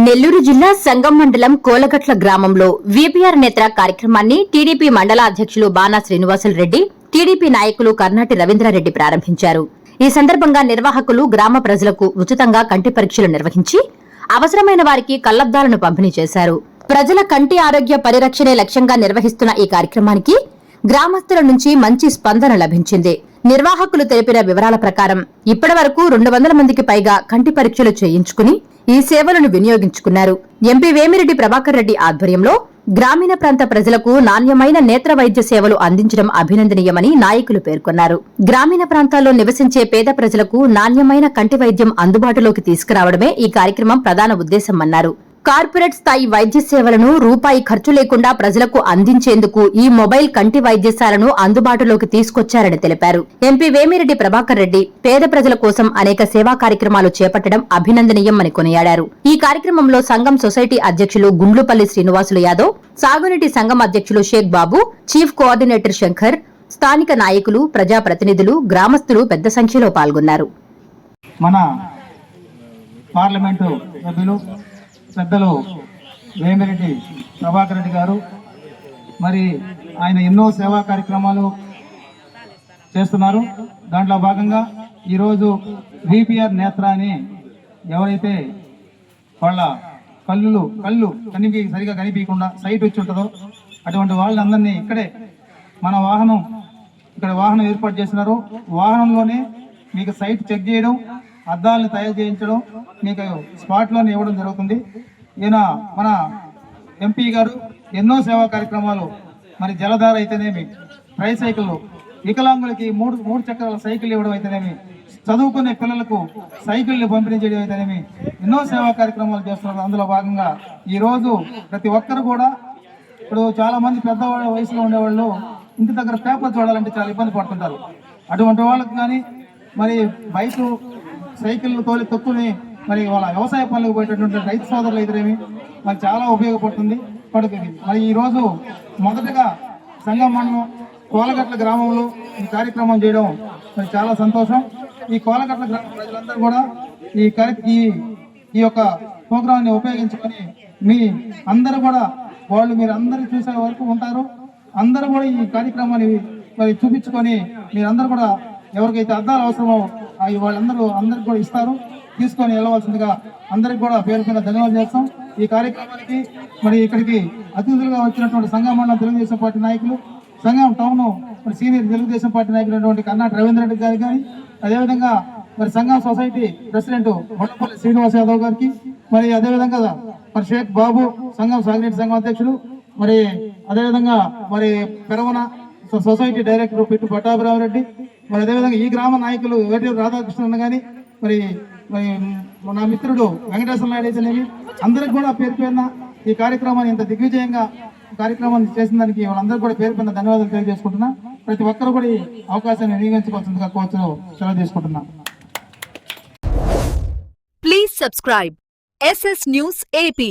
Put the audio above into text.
నెల్లూరు జిల్లా సంగం మండలం కోలగట్ల గ్రామంలో వీపీఆర్ నేత్ర కార్యక్రమాన్ని టీడీపీ మండల అధ్యక్షులు బాణా శ్రీనివాసులు రెడ్డి, టీడీపీ నాయకులు కర్నాటి రవీంద్రారెడ్డి ప్రారంభించారు. ఈ సందర్భంగా నిర్వాహకులు గ్రామ ప్రజలకు ఉచితంగా కంటి పరీక్షలు నిర్వహించి అవసరమైన వారికి కళ్లద్దాలను పంపిణీ చేశారు. ప్రజల కంటి ఆరోగ్య పరిరక్షణే లక్ష్యంగా నిర్వహిస్తున్న ఈ కార్యక్రమానికి గ్రామస్తుల నుంచి మంచి స్పందన లభించింది. నిర్వాహకులు తెలిపిన వివరాల ప్రకారం ఇప్పటివరకు 200 మందికి పైగా కంటి పరీక్షలు చేయించుకుని ఈ సేవలను వినియోగించుకున్నారు. ఎంపీ వేమిరెడ్డి ప్రభాకర్ రెడ్డి ఆధ్వర్యంలో గ్రామీణ ప్రాంత ప్రజలకు నాణ్యమైన నేత్ర వైద్య సేవలు అందించడం అభినందనీయమని నాయకులు పేర్కొన్నారు. గ్రామీణ ప్రాంతాల్లో నివసించే పేద ప్రజలకు నాణ్యమైన కంటి వైద్యం అందుబాటులోకి తీసుకురావడమే ఈ కార్యక్రమం ప్రధాన ఉద్దేశమన్నారు. కార్పొరేట్ స్థాయి వైద్య సేవలను రూపాయి ఖర్చు లేకుండా ప్రజలకు అందించేందుకు ఈ మొబైల్ కంటి వైద్యశాలను అందుబాటులోకి తీసుకొచ్చారని తెలిపారు. ఎంపీ వేమిరెడ్డి ప్రభాకర్ రెడ్డి పేద ప్రజల కోసం అనేక సేవా కార్యక్రమాలు చేపట్టడం అభినందనీయమని కొనియాడారు. ఈ కార్యక్రమంలో సంఘం సొసైటీ అధ్యక్షులు గుండ్లుపల్లి శ్రీనివాసులు యాదవ్, సాగునీటి సంఘం అధ్యక్షులు షేక్ బాబు, చీఫ్ కోఆర్డినేటర్ శంకర్, స్థానిక నాయకులు, ప్రజాప్రతినిధులు, గ్రామస్తులు పెద్ద సంఖ్యలో పాల్గొన్నారు. మన పార్లమెంటు సభ్యులు పెద్దలు వేమిరెడ్డి ప్రభాకర్ రెడ్డి గారు మరి ఆయన ఎన్నో సేవా కార్యక్రమాలు చేస్తున్నారు. దాంట్లో భాగంగా ఈరోజు వీపీఆర్ నేత్ర అని ఎవరైతే వాళ్ళ కళ్ళు సరిగా కనిపించకుండా సైట్ వచ్చి ఉంటుందో అటువంటి వాళ్ళందరినీ ఇక్కడే మన వాహనం ఏర్పాటు చేస్తున్నారు. వాహనంలోనే మీకు సైట్ చెక్ చేయడం, అద్దాలను తయారు చేయించడం మీకు స్పాట్లోనే ఇవ్వడం జరుగుతుంది. ఈయన మన ఎంపీ గారు ఎన్నో సేవా కార్యక్రమాలు, మరి జలధార అయితేనేమి, ట్రై సైకిళ్ళు, వికలాంగులకి మూడు చక్రాల సైకిల్ ఇవ్వడం అయితేనేమి, చదువుకునే పిల్లలకు సైకిళ్ళు పంపిణీ చేయడం అయితేనేమి ఎన్నో సేవా కార్యక్రమాలు చేస్తున్నారు. అందులో భాగంగా ఈరోజు ప్రతి ఒక్కరు కూడా ఇప్పుడు చాలా మంది పెద్ద వయసులో ఉండేవాళ్ళు ఇంటి దగ్గర పేపర్ చూడాలంటే చాలా ఇబ్బంది పడుతుంటారు. అటువంటి వాళ్ళకి కానీ మరి బైక్ సైకిళ్ళు తొక్కుని మరి వాళ్ళ వ్యవసాయ పనులకు పోయేటటువంటి రైతు సోదరులు అయితేనేమి మరి చాలా ఉపయోగపడుతుంది. మరి ఈరోజు మొదటగా సంగం మండలం కోలగట్ల గ్రామంలో ఈ కార్యక్రమం చేయడం మరి చాలా సంతోషం. ఈ కోలగట్ల గ్రామ ప్రజలందరూ కూడా ఈ యొక్క ప్రోగ్రాంని ఉపయోగించుకొని మీ అందరూ కూడా మీరు అందరూ చూసే వరకు ఉంటారు. అందరూ కూడా ఈ కార్యక్రమాన్ని మరి చూపించుకొని మీరందరూ కూడా ఎవరికైతే అద్దాలు అవసరమో అవి అందరికి కూడా ఇస్తారు. తీసుకొని వెళ్ళవలసిందిగా అందరికి కూడా పేరుకున్న ధన్యవాదాలు చేస్తాం. ఈ కార్యక్రమానికి మరి ఇక్కడికి అతిథులుగా వచ్చినటువంటి సంఘం మండలం తెలుగుదేశం పార్టీ నాయకులు, సంఘం టౌన్ మరి సీనియర్ తెలుగుదేశం పార్టీ నాయకులైనటువంటి కర్నాటి రవీంద్రారెడ్డి గారికి కానీ, అదేవిధంగా మరి సంఘం సొసైటీ ప్రెసిడెంట్ గుండ్లుపల్లి శ్రీనివాస్ యాదవ్ గారికి, మరి అదేవిధంగా మరి షేక్ బాబు సంఘం సాగునీటి సంఘం అధ్యక్షులు, మరి అదేవిధంగా మరి పెరవన సొసైటీ డైరెక్టర్ పిట్టు పట్టాభిరామరెడ్డి, మరి అదేవిధంగా ఈ గ్రామ నాయకులు వేటి రాధాకృష్ణన్ కానీ, మరి నా మిత్రుడు వెంకటేశ్వర నాయుడు అయితేనేమి అందరికి కూడా పేరున ఈ కార్యక్రమాన్ని ఇంత దిగ్విజయంగా కార్యక్రమాన్ని చేసిన దానికి వాళ్ళందరూ కూడా పేరున ధన్యవాదాలు తెలియజేసుకుంటున్నా. ప్రతి ఒక్కరు కూడా ఈ అవకాశాన్ని వినియోగించుకోవాల్సిందిగా కోర్టులో సెలవు తీసుకుంటున్నా. Please subscribe SS News AP.